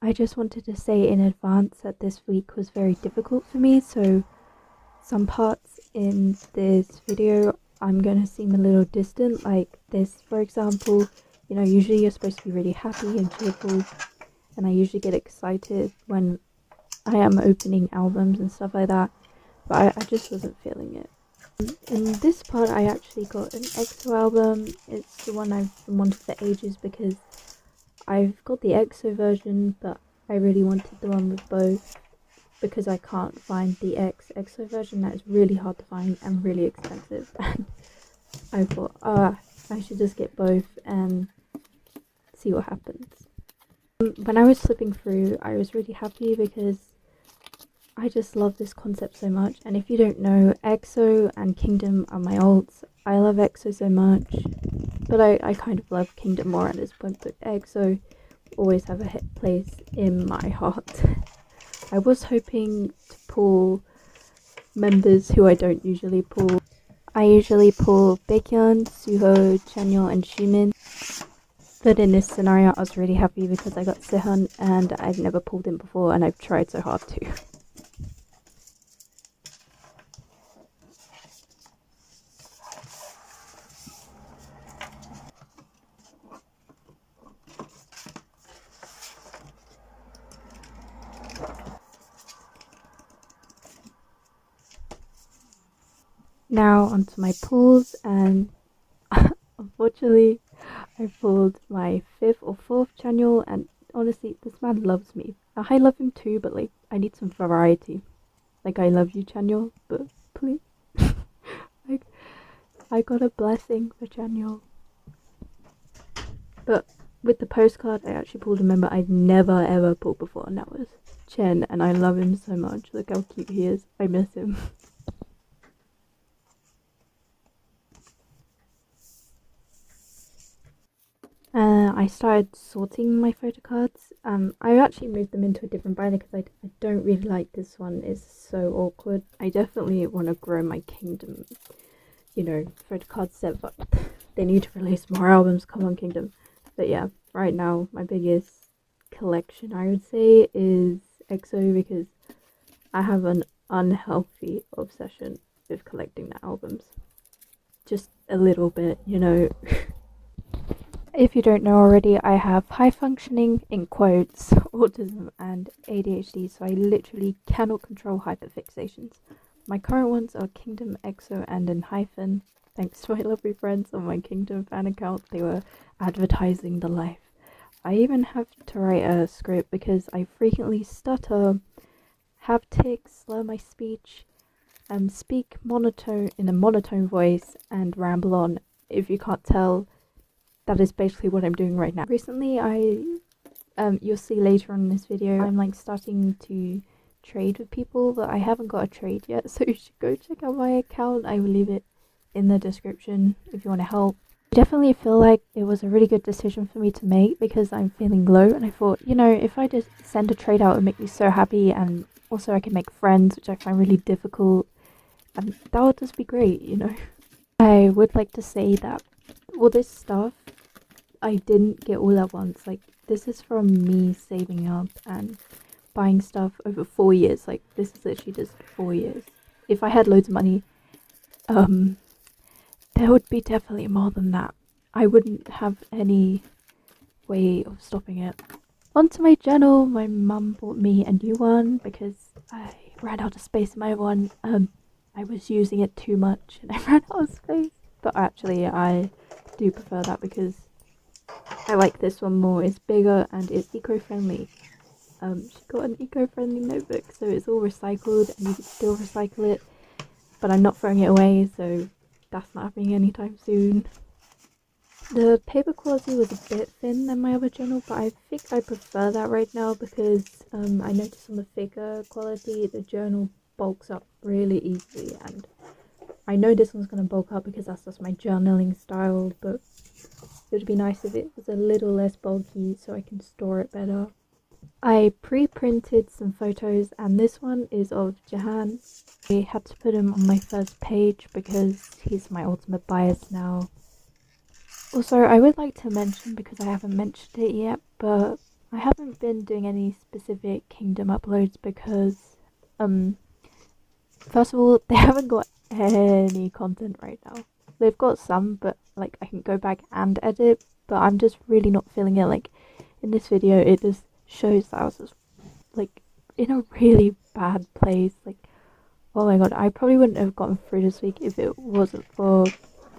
I just wanted to say in advance that this week was very difficult for me, so some parts in this video I'm gonna seem a little distant, like this for example. Usually you're supposed to be really happy and cheerful, and I usually get excited when I am opening albums and stuff like that, but I just wasn't feeling it. In this part I actually got an EXO album. It's the one I've been wanting for ages because I've got the EXO version, but I really wanted the one with both because I can't find the EXO version. That is really hard to find and really expensive. And I thought, I should just get both and see what happens. When I was flipping through, I was really happy because I just love this concept so much. And if you don't know, EXO and Kingdom are my alts. I love EXO so much, but I kind of love Kingdom more at this point, but EXO always have a place in my heart. I was hoping to pull members who I don't usually pull. I usually pull Baekhyun, Suho, Chanyeol and Xiumin, but in this scenario I was really happy because I got Sehun and I've never pulled him before and I've tried so hard to. Now onto my pulls, and unfortunately I pulled my 5th or 4th Chanyeol, and honestly this man loves me. I love him too, but like I need some variety. Like, I love you Chanyeol, but please. Like, I got a blessing for Chanyeol. But with the postcard I actually pulled a member I'd never ever pulled before, and that was Chen, and I love him so much. Look how cute he is. I miss him. I started sorting my photo cards. I actually moved them into a different binder because I don't really like this one. It's so awkward. I definitely want to grow my Kingdom, photo card set, but they need to release more albums. Come on, Kingdom. But yeah, right now my biggest collection I would say is EXO because I have an unhealthy obsession with collecting the albums. Just a little bit. If you don't know already, I have high functioning, in quotes, autism and ADHD, so I literally cannot control hyperfixations. My current ones are Kingdom, EXO and Hyphen. Thanks to my lovely friends on my Kingdom fan account, they were advertising the life. I even have to write a script because I frequently stutter, have tics, slur my speech, speak in a monotone voice and ramble on. If you can't tell, that is basically what I'm doing right now. Recently, you'll see later on in this video, I'm like starting to trade with people, but I haven't got a trade yet, so you should go check out my account. I will leave it in the description if you want to help. I definitely feel like it was a really good decision for me to make because I'm feeling low, and I thought, if I just send a trade out, it would make me so happy, and also I can make friends, which I find really difficult, and that would just be great. I would like to say that all this stuff I didn't get all at once. Like, this is from me saving up and buying stuff over 4 years. Like, this is literally just 4 years. If I had loads of money, there would be definitely more than that. I wouldn't have any way of stopping it. Onto my journal, my mum bought me a new one because I ran out of space in my one. I was using it too much and I ran out of space. But actually, I do prefer that because I like this one more. It's bigger and it's eco-friendly. She got an eco-friendly notebook, so it's all recycled and you can still recycle it, but I'm not throwing it away, so that's not happening anytime soon. The paper quality was a bit thin than my other journal, but I think I prefer that right now because I noticed on the figure quality the journal bulks up really easily, and I know this one's going to bulk up because that's just my journaling style, but it would be nice if it was a little less bulky so I can store it better. I pre-printed some photos, and this one is of Jahan. I had to put him on my first page because he's my ultimate bias now. Also, I would like to mention, because I haven't mentioned it yet, but I haven't been doing any specific kingdom uploads because, um, first of all, they haven't got any content right now. They've got some, but like I can go back and edit, but I'm just really not feeling it. Like in this video, it just shows that I was just like in a really bad place. Like, oh my god, I probably wouldn't have gotten through this week if it wasn't for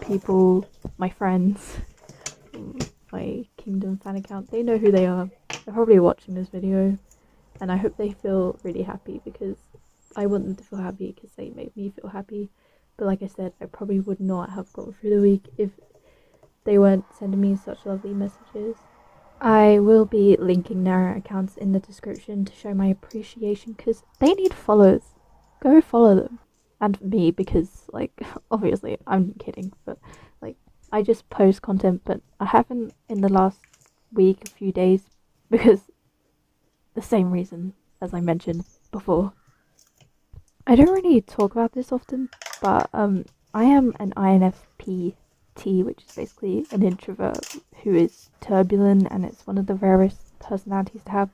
people, my friends, my Kingdom fan account. They know who they are. They're probably watching this video, and I hope they feel really happy because I want them to feel happy because they made me feel happy. But like I said, I probably would not have gotten through the week if they weren't sending me such lovely messages. I will be linking their accounts in the description to show my appreciation because they need followers. Go follow them. And me because, like, obviously, I'm kidding, but, like, I just post content, but I haven't in the last week, a few days, because the same reason as I mentioned before. I don't really talk about this often, but I am an INFP, which is basically an introvert who is turbulent, and it's one of the rarest personalities to have,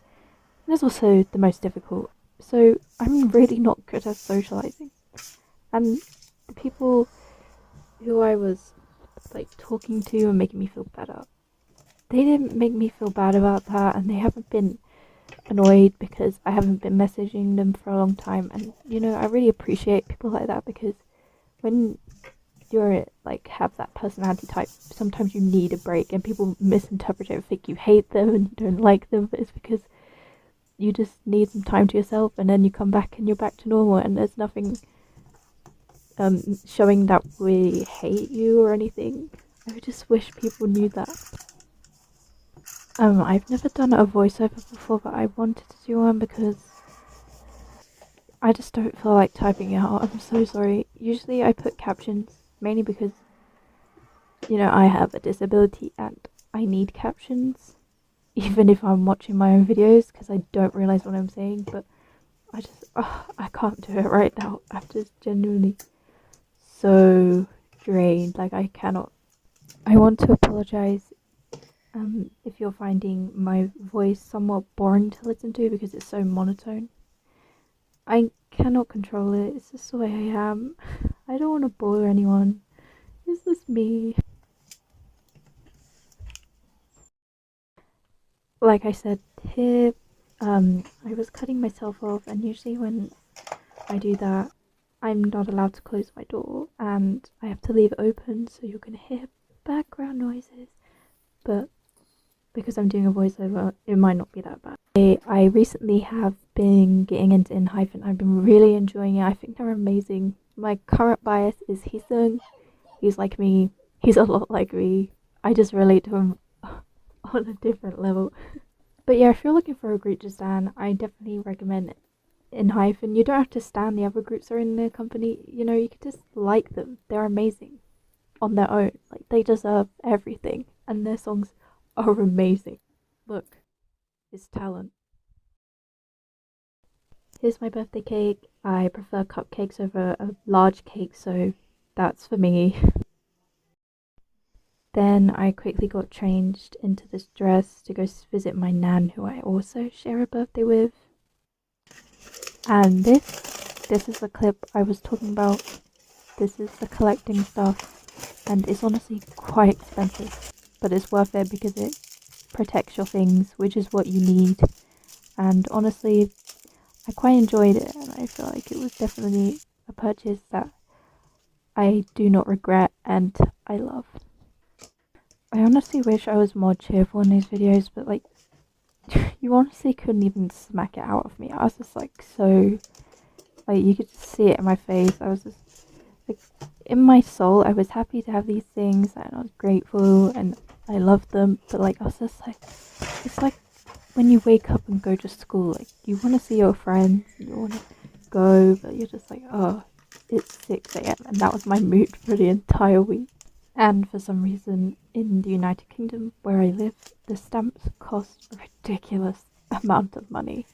and it's also the most difficult. So I'm really not good at socializing, and the people who I was like talking to and making me feel better, they didn't make me feel bad about that, and they haven't been annoyed because I haven't been messaging them for a long time. And you know, I really appreciate people like that because when you're like have that personality type, sometimes you need a break, and people misinterpret it and think you hate them and you don't like them, but it's because you just need some time to yourself, and then you come back and you're back to normal, and there's nothing showing that we hate you or anything. I just wish people knew that. I've never done a voiceover before, but I wanted to do one because I just don't feel like typing it out. I'm so sorry. Usually I put captions, mainly because, you know, I have a disability and I need captions, even if I'm watching my own videos, because I don't realise what I'm saying, but I can't do it right now. I'm just genuinely so drained. Like, I cannot. I want to apologise if you're finding my voice somewhat boring to listen to because it's so monotone. I cannot control it. It's just the way I am. I don't want to bore anyone. It's just me. Like I said here, I was cutting myself off, and usually when I do that, I'm not allowed to close my door, and I have to leave it open, so you're gonna hear background noises. But because I'm doing a voiceover, it might not be that bad. I recently have been getting into Untitled. I've been really enjoying it. I think they're amazing. My current bias is Hisung. He's like me. He's a lot like me. I just relate to him on a different level. But yeah, if you're looking for a group to stan, I definitely recommend Untitled. You don't have to stan the other groups that are in the company. You know, you could just like them. They're amazing on their own. Like, they deserve everything, and their songs are amazing. Look, it's talent. Here's my birthday cake. I prefer cupcakes over a large cake, so that's for me. Then I quickly got changed into this dress to go visit my nan, who I also share a birthday with. And this is the clip I was talking about. This is the collecting stuff, and it's honestly quite expensive, but it's worth it because it protects your things, which is what you need. And honestly, I quite enjoyed it, and I feel like it was definitely a purchase that I do not regret and I love. I honestly wish I was more cheerful in these videos, but like, you honestly couldn't even smack it out of me. I was just like so, like, you could just see it in my face. I was just like, in my soul, I was happy to have these things, and I was grateful, and I loved them. But like, I was just like, it's like when you wake up and go to school, like, you want to see your friends, you want to go, but you're just like, oh, it's 6 a.m. And that was my mood for the entire week. And for some reason, in the United Kingdom, where I live, the stamps cost a ridiculous amount of money.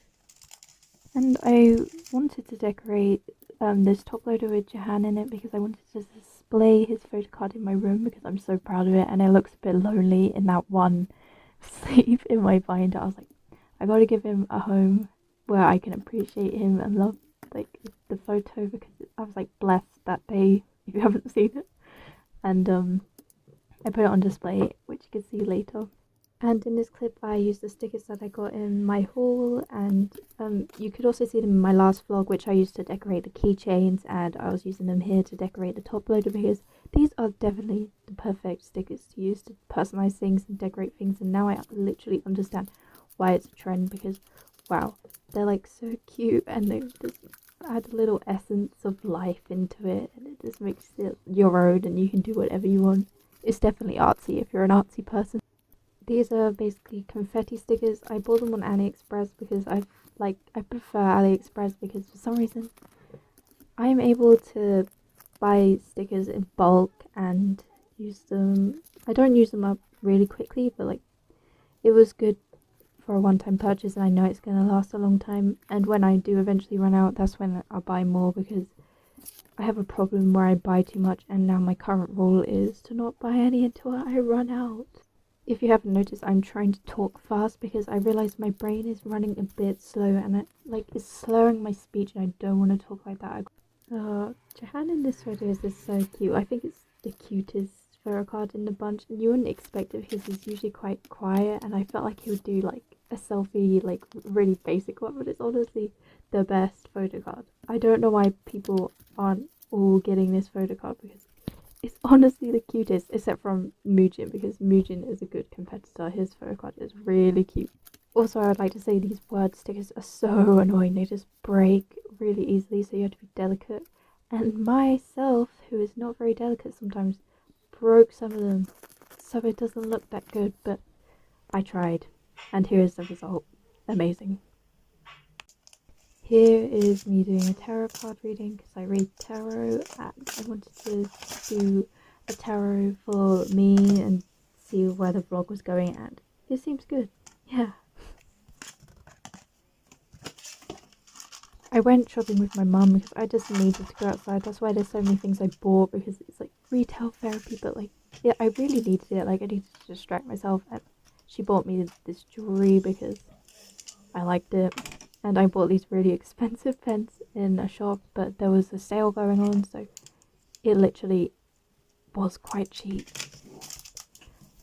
And I wanted to decorate this top loader with Jahan in it because I wanted to display his photo card in my room because I'm so proud of it, and it looks a bit lonely in that one sleeve in my binder. I was like, I gotta give him a home where I can appreciate him and love like the photo, because I was like blessed that day if you haven't seen it. And I put it on display, which you can see later. And in this clip I used the stickers that I got in my haul, and you could also see them in my last vlog, which I used to decorate the keychains, and I was using them here to decorate the top loader, because these are definitely the perfect stickers to use to personalize things and decorate things. And now I literally understand why it's a trend, because wow, they're like so cute and they just add a little essence of life into it, and it just makes it your own and you can do whatever you want. It's definitely artsy if you're an artsy person. These are basically confetti stickers. I bought them on AliExpress because I prefer AliExpress, because for some reason I am able to buy stickers in bulk and use them. I don't use them up really quickly, but like it was good for a one-time purchase, and I know it's going to last a long time. And when I do eventually run out, that's when I'll buy more, because I have a problem where I buy too much, and now my current rule is to not buy any until I run out. If you haven't noticed, I'm trying to talk fast because I realize my brain is running a bit slow, and it's slowing my speech, and I don't want to talk like that. Jahan in this photo is just so cute. I think it's the cutest photo card in the bunch, and you wouldn't expect it because he's usually quite quiet, and I felt like he would do like a selfie, like really basic one, but it's honestly the best photo card. I don't know why people aren't all getting this photo card, because it's honestly the cutest, except from Mujin, because Mujin is a good competitor. His photo card is really cute. Also, I would like to say these word stickers are so annoying. They just break really easily, so you have to be delicate. And myself, who is not very delicate sometimes, broke some of them, so it doesn't look that good, but I tried. And here is the result. Amazing. Here is me doing a tarot card reading, because I read tarot, and I wanted to do a tarot for me and see where the vlog was going, and it seems good. Yeah. I went shopping with my mum because I just needed to go outside. That's why there's so many things I bought, because it's like retail therapy, but like, yeah, I really needed it. Like, I needed to distract myself, and she bought me this jewelry because I liked it. And I bought these really expensive pens in a shop, but there was a sale going on, so it literally was quite cheap.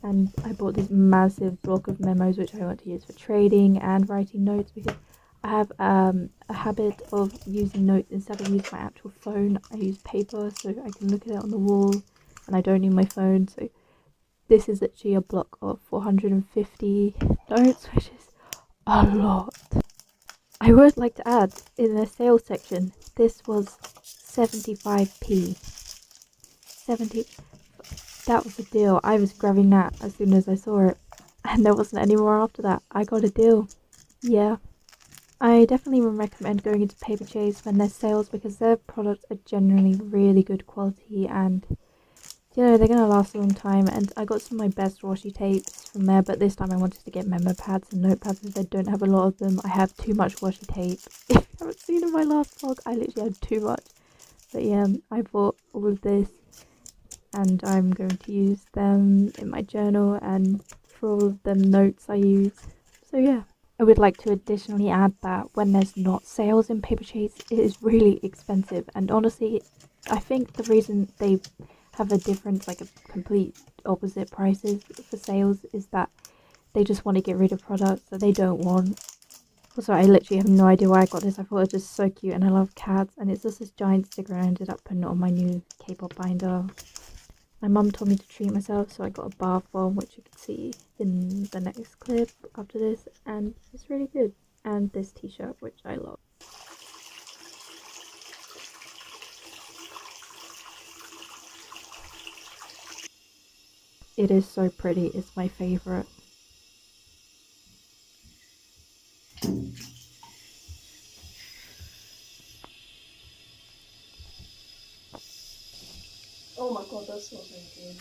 And I bought this massive block of memos, which I want to use for trading and writing notes, because I have a habit of using notes instead of using my actual phone. I use paper so I can look at it on the wall, and I don't need my phone. So this is actually a block of 450 notes, which is a lot. I would like to add, in the sales section, this was 75p. 70. That was a deal. I was grabbing that as soon as I saw it, and there wasn't any more after that. I got a deal. Yeah. I definitely would recommend going into Paper Chase when there's sales, because their products are generally really good quality, and you know, they're going to last a long time. And I got some of my best washi tapes from there, but this time I wanted to get memo pads and notepads because I don't have a lot of them. I have too much washi tape. If you haven't seen in my last vlog, I literally had too much. But yeah, I bought all of this, and I'm going to use them in my journal and for all of the notes I use. So yeah. I would like to additionally add that when there's not sales in Paper Chase, it is really expensive, and honestly, I think the reason they have a difference, like a complete opposite prices for sales, is that they just want to get rid of products that they don't want. Also, I literally have no idea why I got this. I thought it was just so cute, and I love cats, and it's just this giant sticker, and I ended up putting it on my new K-pop binder. My mum told me to treat myself, so I got a bath bomb, which you can see in the next clip after this, and it's really good. And this t-shirt, which I love. It is so pretty. It's my favorite. Oh my god, that smells really good.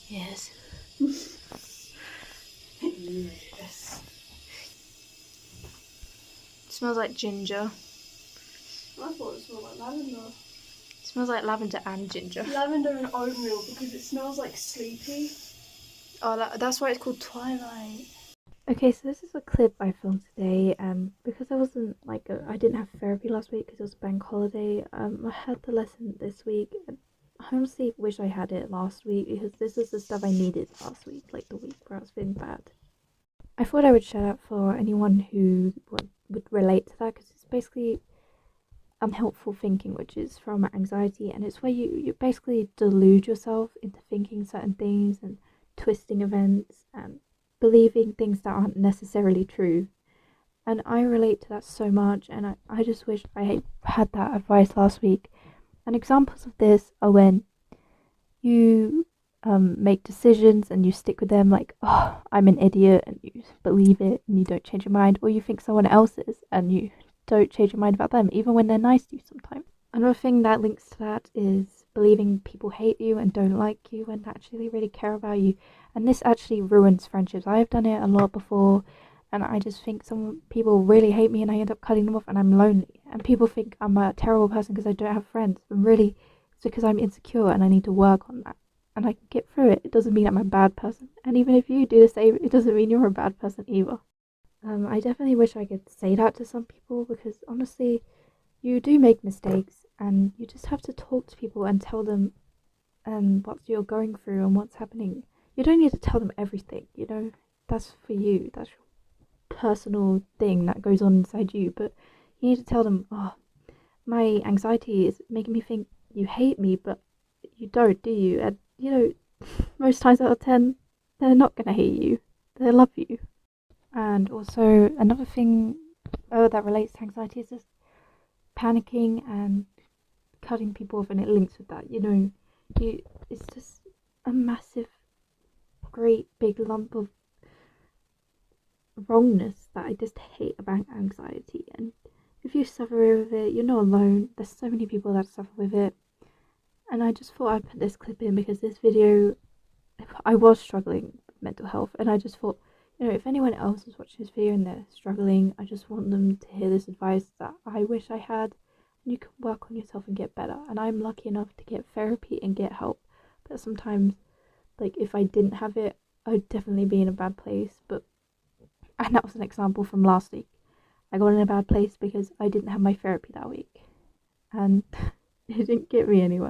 Yes. Yes. It smells like ginger. I thought it smelled like lavender. It smells like lavender and ginger. Lavender and oatmeal, because it smells like sleepy. Oh, that's why it's called Twilight. Okay, so this is a clip I filmed today. Because I didn't have therapy last week because it was bank holiday. I had the lesson this week. And I honestly wish I had it last week because this is the stuff I needed last week, like the week where I was feeling bad. I thought I would shout out for anyone who would relate to that because it's basically unhelpful thinking, which is from anxiety, and it's where you basically delude yourself into thinking certain things and twisting events and believing things that aren't necessarily true. And I relate to that so much, and I just wish I had that advice last week. And examples of this are when you make decisions and you stick with them, like, oh, I'm an idiot, and you believe it and you don't change your mind, or you think someone else is and you don't change your mind about them, even when they're nice to you sometimes. Another thing that links to that is believing people hate you and don't like you when actually they really care about you. And this actually ruins friendships. I've done it a lot before, and I just think some people really hate me and I end up cutting them off and I'm lonely. And people think I'm a terrible person because I don't have friends. But really, it's because I'm insecure and I need to work on that. And I can get through it. It doesn't mean I'm a bad person. And even if you do the same, it doesn't mean you're a bad person either. I definitely wish I could say that to some people because honestly, you do make mistakes and you just have to talk to people and tell them what you're going through and what's happening. You don't need to tell them everything, that's for you. That's your personal thing that goes on inside you. But you need to tell them, oh, my anxiety is making me think you hate me, but you don't, do you? And, most times out of 10, they're not going to hate you. They love you. And also, another thing that relates to anxiety is just panicking and cutting people off, and it links with that. It's just a massive, great big lump of wrongness that I just hate about anxiety. And if you suffer with it, you're not alone. There's so many people that suffer with it. And I just thought I'd put this clip in because this video, I was struggling with mental health, and I just thought, if anyone else is watching this video and they're struggling, I just want them to hear this advice that I wish I had. And you can work on yourself and get better. And I'm lucky enough to get therapy and get help. But sometimes, like, if I didn't have it, I'd definitely be in a bad place. And that was an example from last week. I got in a bad place because I didn't have my therapy that week. And it didn't get me anywhere.